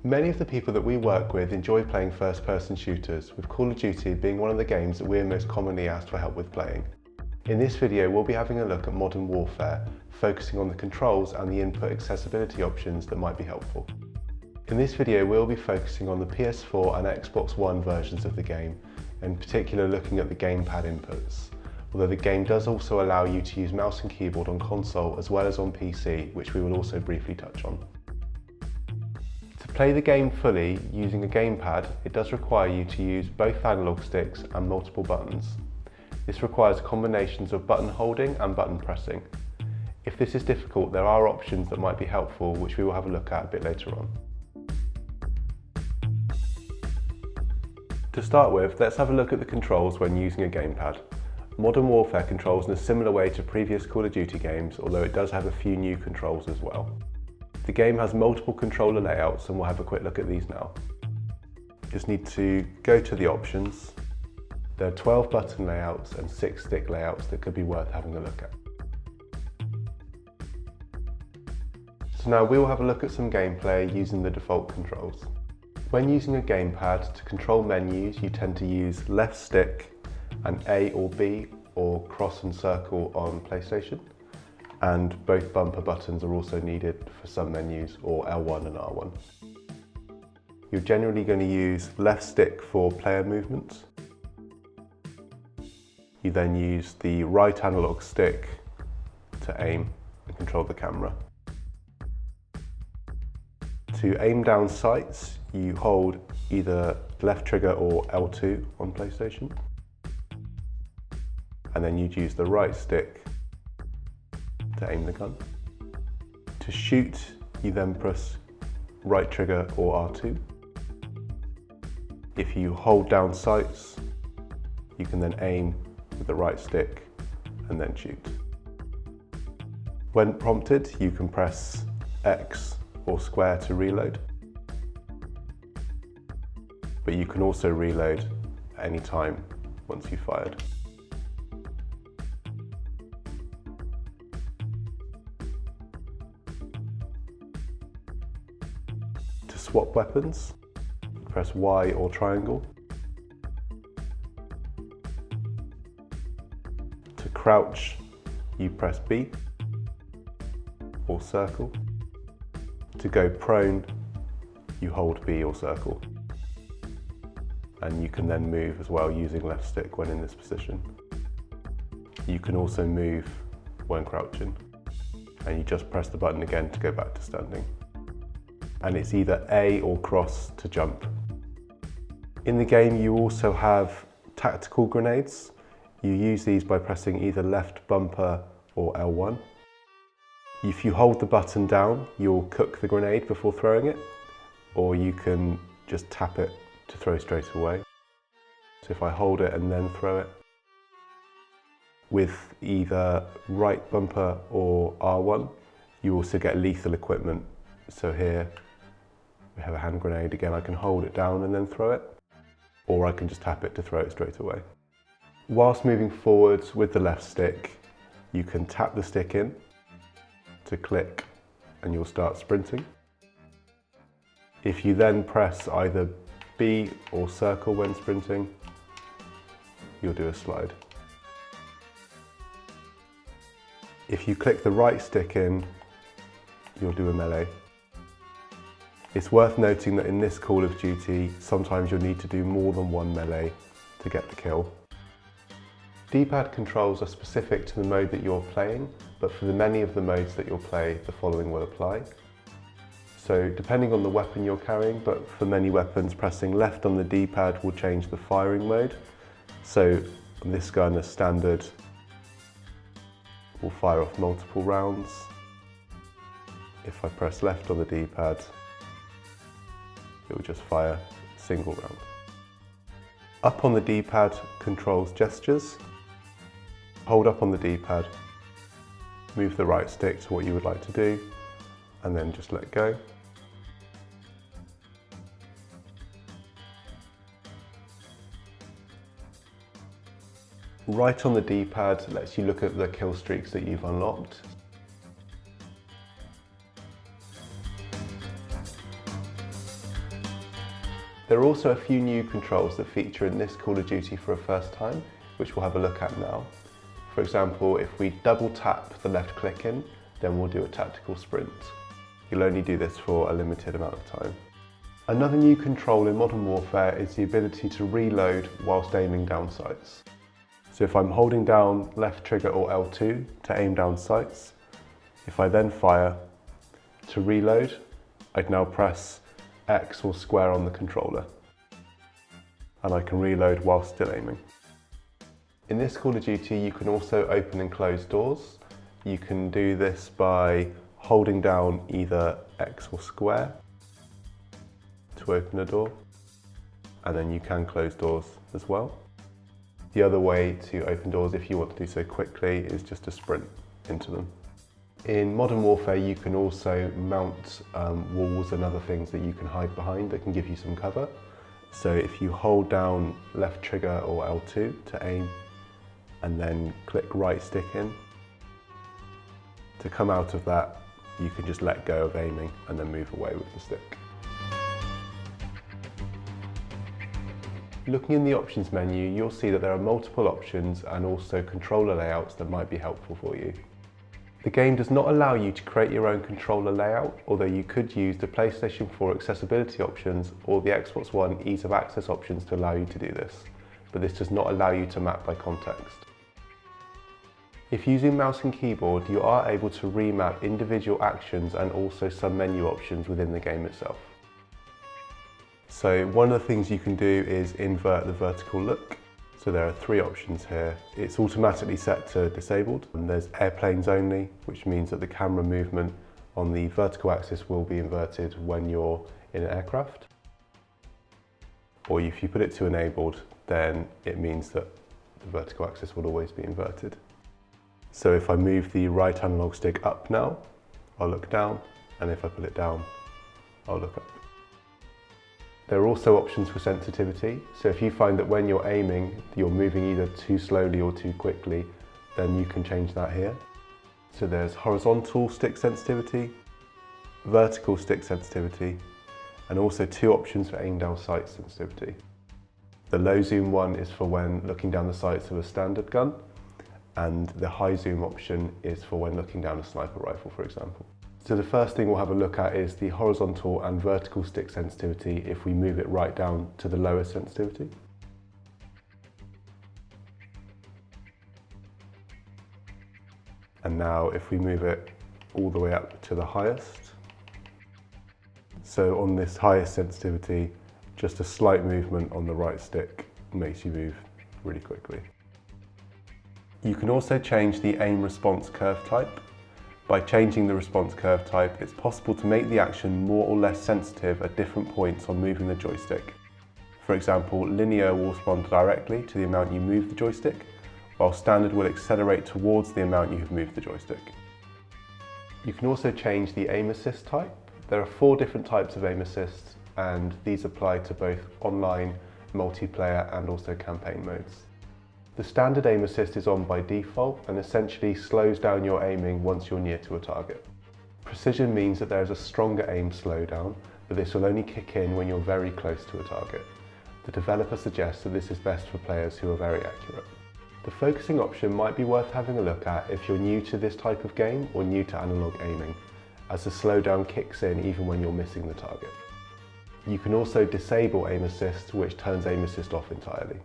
Many of the people that we work with enjoy playing first-person shooters, with Call of Duty being one of the games that we're most commonly asked for help with playing. In this video, we'll be having a look at Modern Warfare, focusing on the controls and the input accessibility options that might be helpful. In this video, we'll be focusing on the PS4 and Xbox One versions of the game, in particular looking at the gamepad inputs, although the game does also allow you to use mouse and keyboard on console as well as on PC, which we will also briefly touch on. To play the game fully using a gamepad, it does require you to use both analog sticks and multiple buttons. This requires combinations of button holding and button pressing. If this is difficult, there are options that might be helpful, which we will have a look at a bit later on. To start with, let's have a look at the controls when using a gamepad. Modern Warfare controls in a similar way to previous Call of Duty games, although it does have a few new controls as well. The game has multiple controller layouts and we'll have a quick look at these now. Just need to go to the options. There are 12 button layouts and 6 stick layouts that could be worth having a look at. So now we will have a look at some gameplay using the default controls. When using a gamepad, to control menus you tend to use left stick and A or B or cross and circle on PlayStation, and both bumper buttons are also needed for some menus, or L1 and R1. You're generally going to use left stick for player movements. You then use the right analog stick to aim and control the camera. To aim down sights, you hold either left trigger or L2 on PlayStation, and then you'd use the right stick to aim the gun. To shoot, you then press right trigger or R2. If you hold down sights, you can then aim with the right stick and then shoot. When prompted, you can press X or square to reload, but you can also reload at any time once you've fired. To swap weapons, press Y or triangle. To crouch, you press B or circle. To go prone, you hold B or circle. And you can then move as well using left stick when in this position. You can also move when crouching, and you just press the button again to go back to standing. And it's either A or cross to jump. In the game you also have tactical grenades. You use these by pressing either left bumper or L1. If you hold the button down, you'll cook the grenade before throwing it, or you can just tap it to throw straight away. So if I hold it and then throw it, with either right bumper or R1, you also get lethal equipment. So here we have a hand grenade. Again, I can hold it down and then throw it, or I can just tap it to throw it straight away. Whilst moving forwards with the left stick, you can tap the stick in to click and you'll start sprinting. If you then press either B or circle when sprinting, you'll do a slide. If you click the right stick in, you'll do a melee. It's worth noting that in this Call of Duty, sometimes you'll need to do more than one melee to get the kill. D-pad controls are specific to the mode that you're playing, but for the many of the modes that you'll play, the following will apply. So depending on the weapon you're carrying, but for many weapons, pressing left on the D-pad will change the firing mode. So on this gun, as standard, will fire off multiple rounds. If I press left on the D-pad, it will just fire a single round. Up on the D-pad controls gestures. Hold up on the D-pad, move the right stick to what you would like to do, and then just let go. Right on the D-pad lets you look at the kill streaks that you've unlocked. There are also a few new controls that feature in this Call of Duty for a first time, which we'll have a look at now. For example, if we double tap the left click in, then we'll do a tactical sprint. You'll only do this for a limited amount of time. Another new control in Modern Warfare is the ability to reload whilst aiming down sights. So if I'm holding down left trigger or L2 to aim down sights, if I then fire to reload, I'd now press X or square on the controller, and I can reload while still aiming. In this Call of Duty, you can also open and close doors. You can do this by holding down either X or square to open a door, and then you can close doors as well. The other way to open doors, if you want to do so quickly, is just to sprint into them. In Modern Warfare, you can also mount walls and other things that you can hide behind that can give you some cover. So if you hold down left trigger or L2 to aim, and then click right stick in, to come out of that, you can just let go of aiming and then move away with the stick. Looking in the options menu, you'll see that there are multiple options and also controller layouts that might be helpful for you. The game does not allow you to create your own controller layout, although you could use the PlayStation 4 accessibility options or the Xbox One ease of access options to allow you to do this, but this does not allow you to map by context. If using mouse and keyboard, you are able to remap individual actions and also some menu options within the game itself. So one of the things you can do is invert the vertical look. So there are 3 options here. It's automatically set to disabled, and there's airplanes only, which means that the camera movement on the vertical axis will be inverted when you're in an aircraft. Or if you put it to enabled, then it means that the vertical axis will always be inverted. So if I move the right analog stick up now, I'll look down, and if I put it down, I'll look up. There are also options for sensitivity, so if you find that when you're aiming, you're moving either too slowly or too quickly, then you can change that here. So there's horizontal stick sensitivity, vertical stick sensitivity, and also 2 options for aim down sight sensitivity. The low zoom one is for when looking down the sights of a standard gun, and the high zoom option is for when looking down a sniper rifle, for example. So the first thing we'll have a look at is the horizontal and vertical stick sensitivity if we move it right down to the lowest sensitivity. And now if we move it all the way up to the highest. So on this highest sensitivity, just a slight movement on the right stick makes you move really quickly. You can also change the aim response curve type. By changing the response curve type, it's possible to make the action more or less sensitive at different points on moving the joystick. For example, linear will respond directly to the amount you move the joystick, while standard will accelerate towards the amount you have moved the joystick. You can also change the aim assist type. There are 4 different types of aim assists, and these apply to both online, multiplayer, and also campaign modes. The standard aim assist is on by default and essentially slows down your aiming once you're near to a target. Precision means that there is a stronger aim slowdown, but this will only kick in when you're very close to a target. The developer suggests that this is best for players who are very accurate. The focusing option might be worth having a look at if you're new to this type of game or new to analog aiming, as the slowdown kicks in even when you're missing the target. You can also disable aim assist, which turns aim assist off entirely.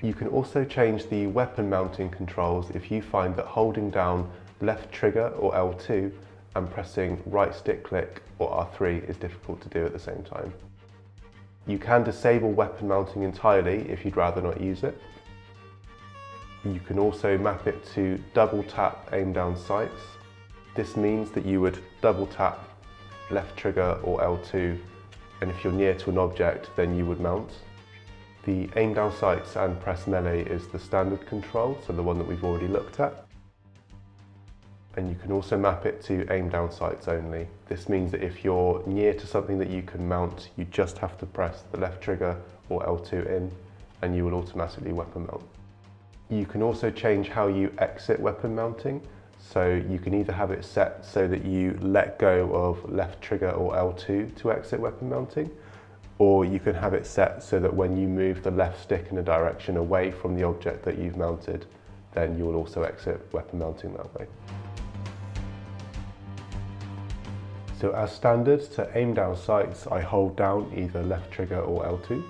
You can also change the weapon mounting controls if you find that holding down left trigger or L2 and pressing right stick click or R3 is difficult to do at the same time. You can disable weapon mounting entirely if you'd rather not use it. You can also map it to double tap aim down sights. This means that you would double tap left trigger or L2, and if you're near to an object, then you would mount. The aim down sights and press melee is the standard control, so the one that we've already looked at. And you can also map it to aim down sights only. This means that if you're near to something that you can mount, you just have to press the left trigger or L2 in, and you will automatically weapon mount. You can also change how you exit weapon mounting. So you can either have it set so that you let go of left trigger or L2 to exit weapon mounting, or you can have it set so that when you move the left stick in a direction away from the object that you've mounted, then you will also exit weapon mounting that way. So as standard, to aim down sights, I hold down either left trigger or L2.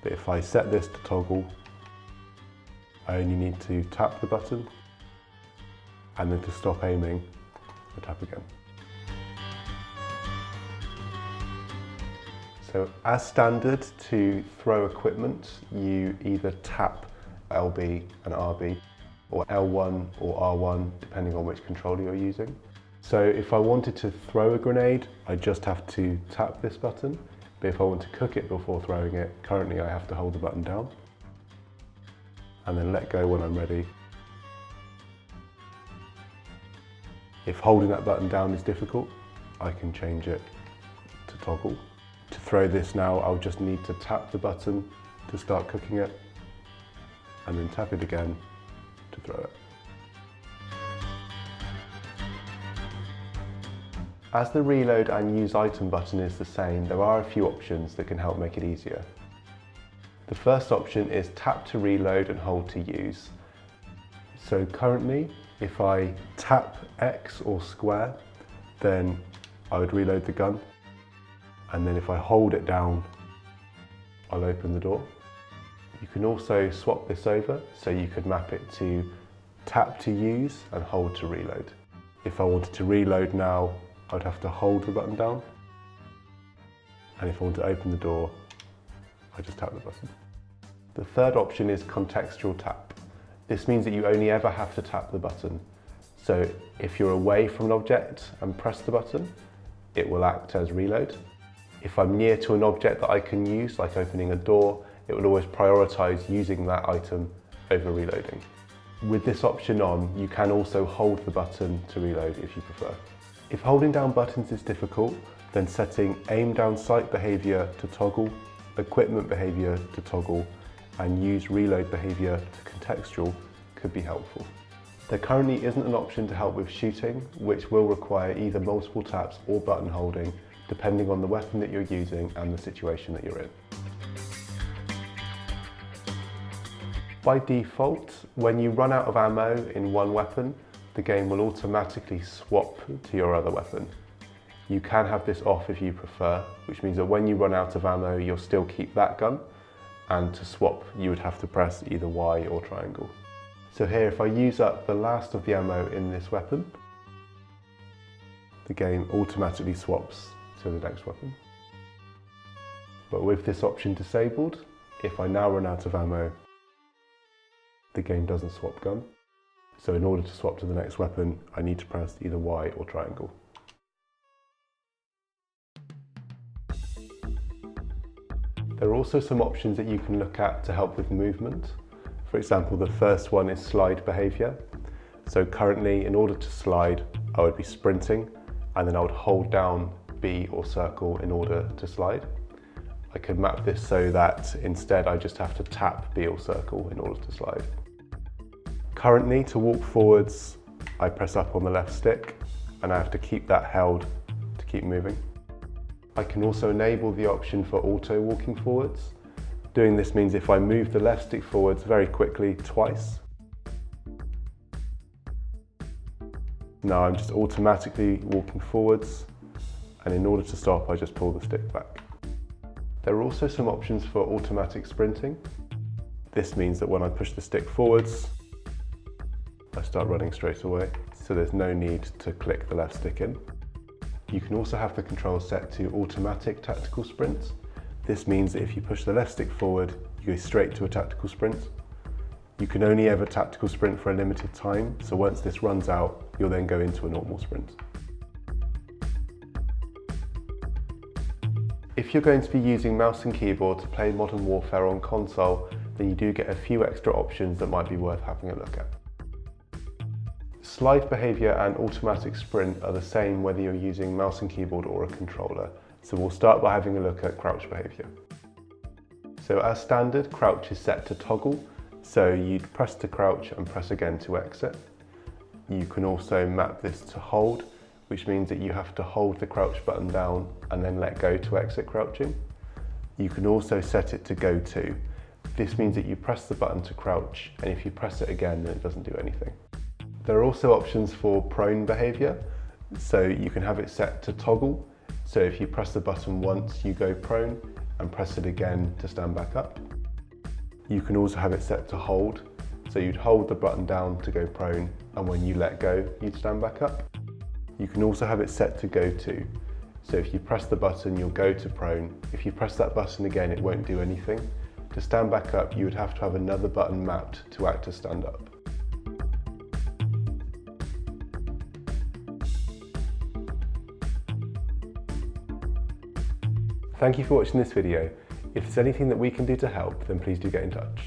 But if I set this to toggle, I only need to tap the button, and then to stop aiming, I tap again. So as standard, to throw equipment, you either tap LB and RB, or L1 or R1, depending on which controller you're using. So if I wanted to throw a grenade, I just have to tap this button. But if I want to cook it before throwing it, currently I have to hold the button down and then let go when I'm ready. If holding that button down is difficult, I can change it to toggle. To throw this now, I'll just need to tap the button to start cooking it, and then tap it again to throw it. As the reload and use item button is the same, there are a few options that can help make it easier. The first option is tap to reload and hold to use. So currently, if I tap X or square, then I would reload the gun. And then if I hold it down, I'll open the door. You can also swap this over, so you could map it to tap to use and hold to reload. If I wanted to reload now, I'd have to hold the button down. And if I want to open the door, I just tap the button. The third option is contextual tap. This means that you only ever have to tap the button. So if you're away from an object and press the button, it will act as reload. If I'm near to an object that I can use, like opening a door, it will always prioritize using that item over reloading. With this option on, you can also hold the button to reload if you prefer. If holding down buttons is difficult, then setting aim down sight behavior to toggle, equipment behavior to toggle, and use reload behavior to contextual could be helpful. There currently isn't an option to help with shooting, which will require either multiple taps or button holding, depending on the weapon that you're using and the situation that you're in. By default, when you run out of ammo in one weapon, the game will automatically swap to your other weapon. You can have this off if you prefer, which means that when you run out of ammo, you'll still keep that gun, and to swap, you would have to press either Y or triangle. So here, if I use up the last of the ammo in this weapon, the game automatically swaps to the next weapon. But with this option disabled, if I now run out of ammo, the game doesn't swap gun. So in order to swap to the next weapon, I need to press either Y or triangle. There are also some options that you can look at to help with movement. For example, the first one is slide behavior. So currently, in order to slide, I would be sprinting, and then I would hold down B or circle in order to slide. I could map this so that instead I just have to tap B or circle in order to slide. Currently, to walk forwards, I press up on the left stick, and I have to keep that held to keep moving. I can also enable the option for auto walking forwards. Doing this means if I move the left stick forwards very quickly twice, now I'm just automatically walking forwards, and in order to stop, I just pull the stick back. There are also some options for automatic sprinting. This means that when I push the stick forwards, I start running straight away, so there's no need to click the left stick in. You can also have the control set to automatic tactical sprints. This means that if you push the left stick forward, you go straight to a tactical sprint. You can only ever tactical sprint for a limited time, so once this runs out, you'll then go into a normal sprint. If you're going to be using mouse and keyboard to play Modern Warfare on console, then you do get a few extra options that might be worth having a look at. Slide behavior and automatic sprint are the same whether you're using mouse and keyboard or a controller. So we'll start by having a look at crouch behavior. So as standard, crouch is set to toggle. So you'd press to crouch and press again to exit. You can also map this to hold, which means that you have to hold the crouch button down and then let go to exit crouching. You can also set it to go to. This means that you press the button to crouch, and if you press it again, then it doesn't do anything. There are also options for prone behaviour. So you can have it set to toggle. So if you press the button once, you go prone, and press it again to stand back up. You can also have it set to hold. So you'd hold the button down to go prone, and when you let go, you'd stand back up. You can also have it set to go to. So if you press the button, you'll go to prone. If you press that button again, it won't do anything. To stand back up, you would have to have another button mapped to act as stand up. Thank you for watching this video. If there's anything that we can do to help, then please do get in touch.